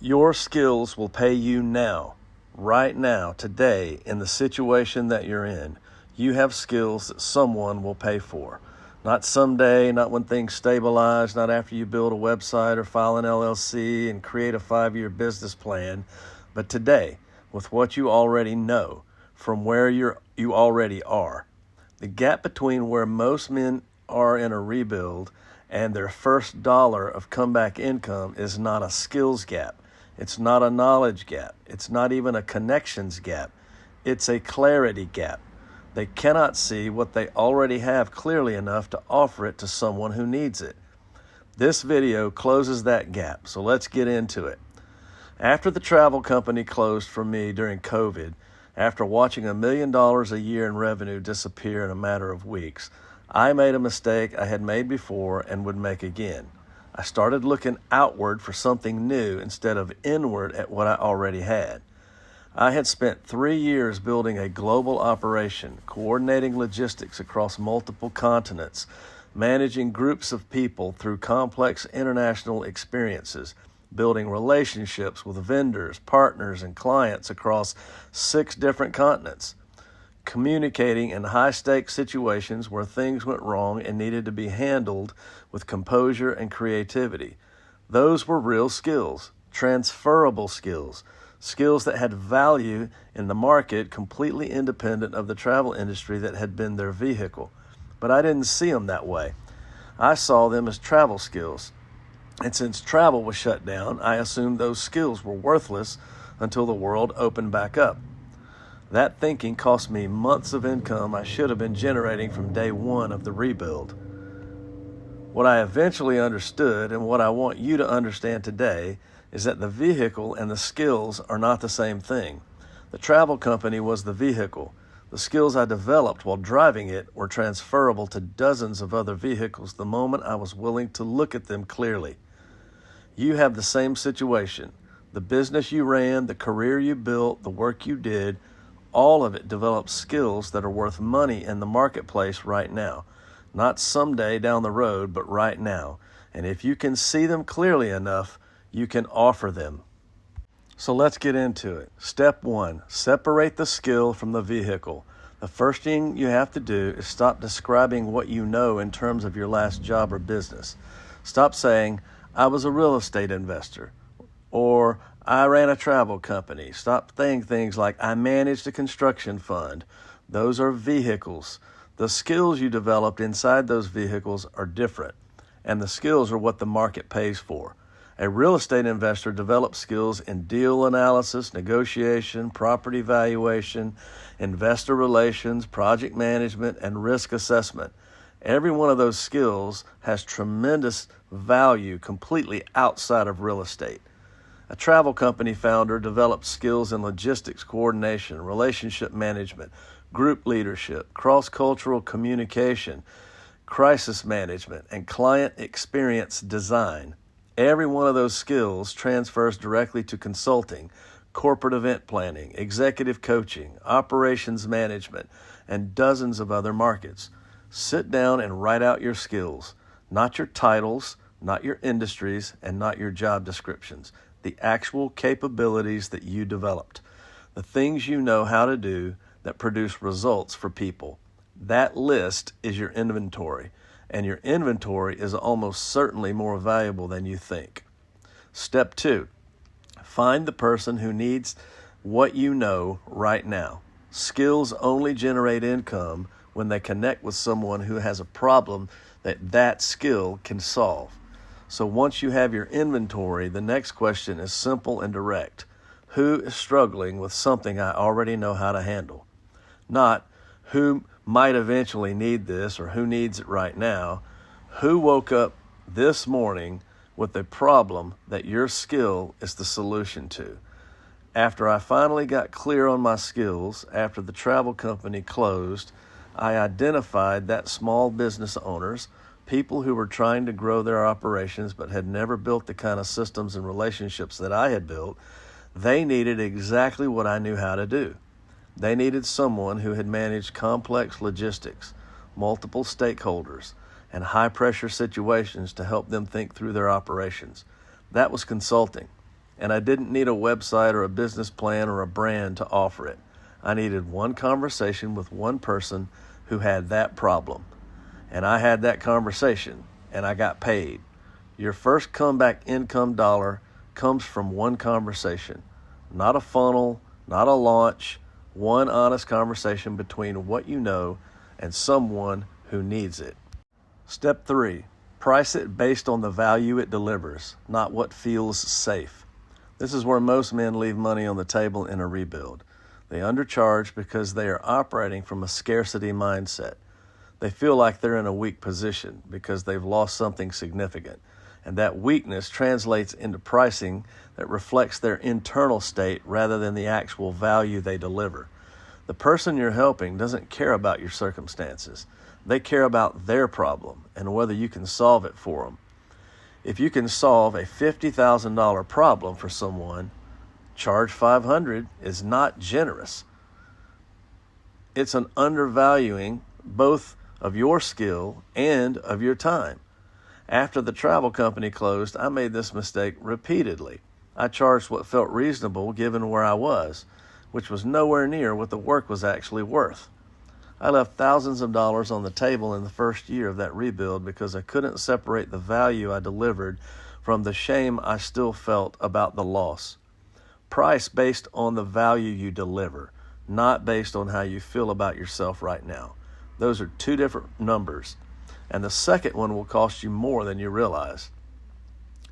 Your skills will pay you now, right now, today, in the situation that you're in. You have skills that someone will pay for. Not someday, not when things stabilize, not after you build a website or file an LLC and create a 5-year business plan, but today, with what you already know, from where you already are. The gap between where most men are in a rebuild and their first dollar of comeback income is not a skills gap. It's not a knowledge gap. It's not even a connections gap. It's a clarity gap. They cannot see what they already have clearly enough to offer it to someone who needs it. This video closes that gap, so let's get into it. After the travel company closed for me during COVID, after watching $1 million a year in revenue disappear in a matter of weeks, I made a mistake I had made before and would make again. I started looking outward for something new instead of inward at what I already had. I had spent 3 years building a global operation, coordinating logistics across multiple continents, managing groups of people through complex international experiences, building relationships with vendors, partners, and clients across 6 different continents, communicating in high-stakes situations where things went wrong and needed to be handled with composure and creativity. Those were real skills, transferable skills, skills that had value in the market completely independent of the travel industry that had been their vehicle. But I didn't see them that way. I saw them as travel skills. And since travel was shut down, I assumed those skills were worthless until the world opened back up. That thinking cost me months of income I should have been generating from day one of the rebuild. What I eventually understood, and what I want you to understand today, is that the vehicle and the skills are not the same thing. The travel company was the vehicle. The skills I developed while driving it were transferable to dozens of other vehicles the moment I was willing to look at them clearly. You have the same situation. The business you ran, the career you built, the work you did, all of it develops skills that are worth money in the marketplace right now. Not someday down the road, but right now. And if you can see them clearly enough, you can offer them. So let's get into it. Step 1, separate the skill from the vehicle. The first thing you have to do is stop describing what you know in terms of your last job or business. Stop saying, I was a real estate investor, or I ran a travel company. Stop saying things like, I managed a construction fund. Those are vehicles. The skills you developed inside those vehicles are different, and the skills are what the market pays for. A real estate investor develops skills in deal analysis, negotiation, property valuation, investor relations, project management, and risk assessment. Every one of those skills has tremendous value completely outside of real estate. A travel company founder develops skills in logistics coordination, relationship management, group leadership, cross-cultural communication, crisis management, and client experience design. Every one of those skills transfers directly to consulting, corporate event planning, executive coaching, operations management, and dozens of other markets. Sit down and write out your skills, not your titles, not your industries, and not your job descriptions. The actual capabilities that you developed, the things you know how to do that produce results for people. That list is your inventory, and your inventory is almost certainly more valuable than you think. Step 2, find the person who needs what you know right now. Skills only generate income when they connect with someone who has a problem that skill can solve. So once you have your inventory, the next question is simple and direct. Who is struggling with something I already know how to handle? Not who might eventually need this or who needs it right now. Who woke up this morning with a problem that your skill is the solution to? After I finally got clear on my skills, after the travel company closed, I identified that small business owners, people who were trying to grow their operations but had never built the kind of systems and relationships that I had built, they needed exactly what I knew how to do. They needed someone who had managed complex logistics, multiple stakeholders, and high-pressure situations to help them think through their operations. That was consulting. And I didn't need a website or a business plan or a brand to offer it. I needed one conversation with one person who had that problem. And I had that conversation, and I got paid. Your first comeback income dollar comes from one conversation, not a funnel, not a launch, one honest conversation between what you know and someone who needs it. Step 3, price it based on the value it delivers, not what feels safe. This is where most men leave money on the table in a rebuild. They undercharge because they are operating from a scarcity mindset. They feel like they're in a weak position because they've lost something significant, and that weakness translates into pricing that reflects their internal state rather than the actual value they deliver. The person you're helping doesn't care about your circumstances. They care about their problem and whether you can solve it for them. If you can solve a $50,000 problem for someone, charge $500 is not generous. It's an undervaluing both of your skill and of your time. After the travel company closed, I made this mistake repeatedly. I charged what felt reasonable given where I was, which was nowhere near what the work was actually worth. I left thousands of dollars on the table in the first year of that rebuild because I couldn't separate the value I delivered from the shame I still felt about the loss. Price based on the value you deliver, not based on how you feel about yourself right now. Those are two different numbers, and the second one will cost you more than you realize.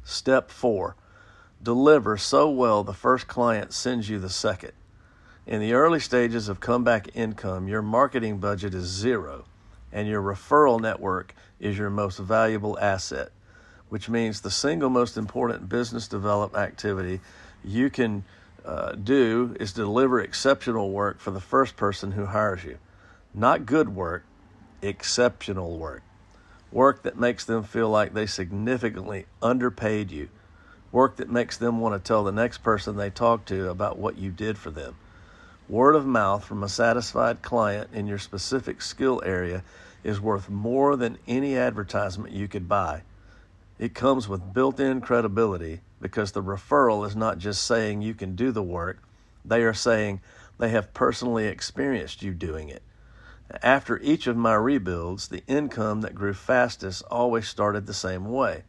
Step 4, deliver so well the first client sends you the second. In the early stages of comeback income, your marketing budget is zero, and your referral network is your most valuable asset, which means the single most important business development activity you can do is deliver exceptional work for the first person who hires you. Not good work, exceptional work. Work that makes them feel like they significantly underpaid you. Work that makes them want to tell the next person they talk to about what you did for them. Word of mouth from a satisfied client in your specific skill area is worth more than any advertisement you could buy. It comes with built-in credibility because the referral is not just saying you can do the work, they are saying they have personally experienced you doing it. After each of my rebuilds, the income that grew fastest always started the same way.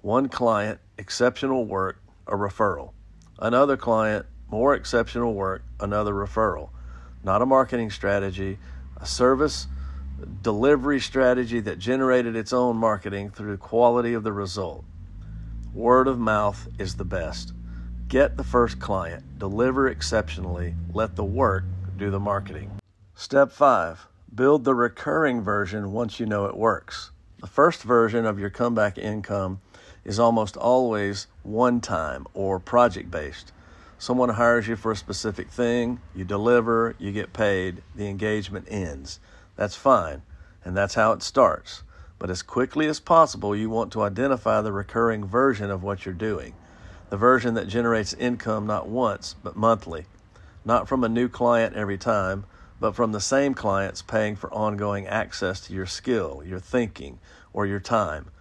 One client, exceptional work, a referral. Another client, more exceptional work, another referral. Not a marketing strategy, a service delivery strategy that generated its own marketing through the quality of the result. Word of mouth is the best. Get the first client, deliver exceptionally, let the work do the marketing. Step 5, build the recurring version once you know it works. The first version of your comeback income is almost always one-time or project-based. Someone hires you for a specific thing, you deliver, you get paid, the engagement ends. That's fine, and that's how it starts. But as quickly as possible, you want to identify the recurring version of what you're doing. The version that generates income not once, but monthly. Not from a new client every time, but from the same clients paying for ongoing access to your skill, your thinking, or your time.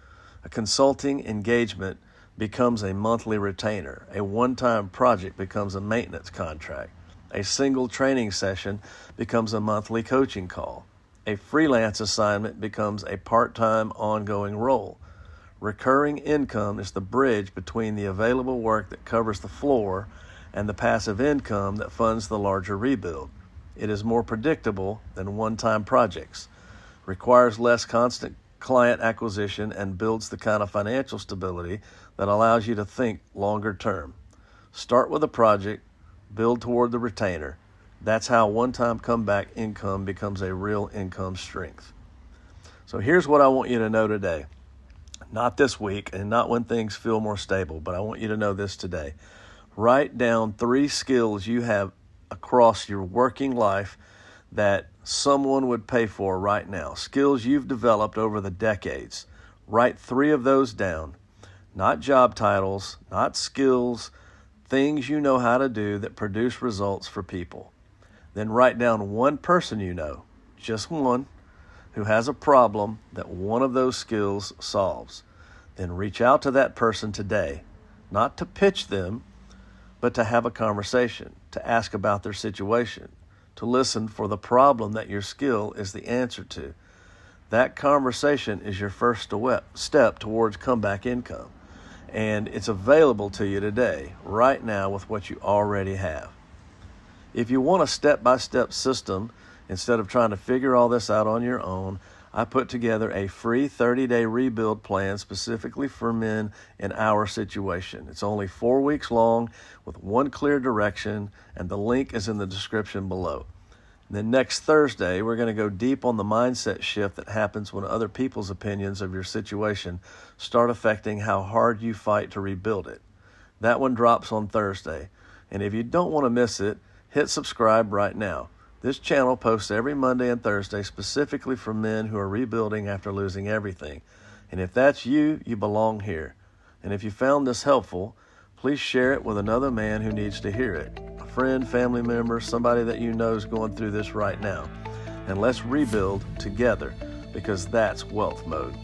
A consulting engagement becomes a monthly retainer. A one-time project becomes a maintenance contract. A single training session becomes a monthly coaching call. A freelance assignment becomes a part-time ongoing role. Recurring income is the bridge between the available work that covers the floor and the passive income that funds the larger rebuild. It is more predictable than one-time projects, requires less constant client acquisition, and builds the kind of financial stability that allows you to think longer term. Start with a project, build toward the retainer. That's how one-time comeback income becomes a real income strength. So here's what I want you to know today. Not this week and not when things feel more stable, but I want you to know this today. Write down 3 skills you have across your working life that someone would pay for right now. Skills you've developed over the decades. Write 3 of those down. Not job titles, not skills, things you know how to do that produce results for people. Then write down 1 person you know, just one, who has a problem that one of those skills solves. Then reach out to that person today, not to pitch them, but to have a conversation, to ask about their situation, to listen for the problem that your skill is the answer to. That conversation is your first step towards comeback income. And it's available to you today, right now, with what you already have. If you want a step-by-step system, instead of trying to figure all this out on your own, I put together a free 30-day rebuild plan specifically for men in our situation. It's only 4 weeks long with one clear direction, and the link is in the description below. And then next Thursday, we're going to go deep on the mindset shift that happens when other people's opinions of your situation start affecting how hard you fight to rebuild it. That one drops on Thursday. And if you don't want to miss it, hit subscribe right now. This channel posts every Monday and Thursday specifically for men who are rebuilding after losing everything. And if that's you, you belong here. And if you found this helpful, please share it with another man who needs to hear it. A friend, family member, somebody that you know is going through this right now. And let's rebuild together, because that's wealth mode.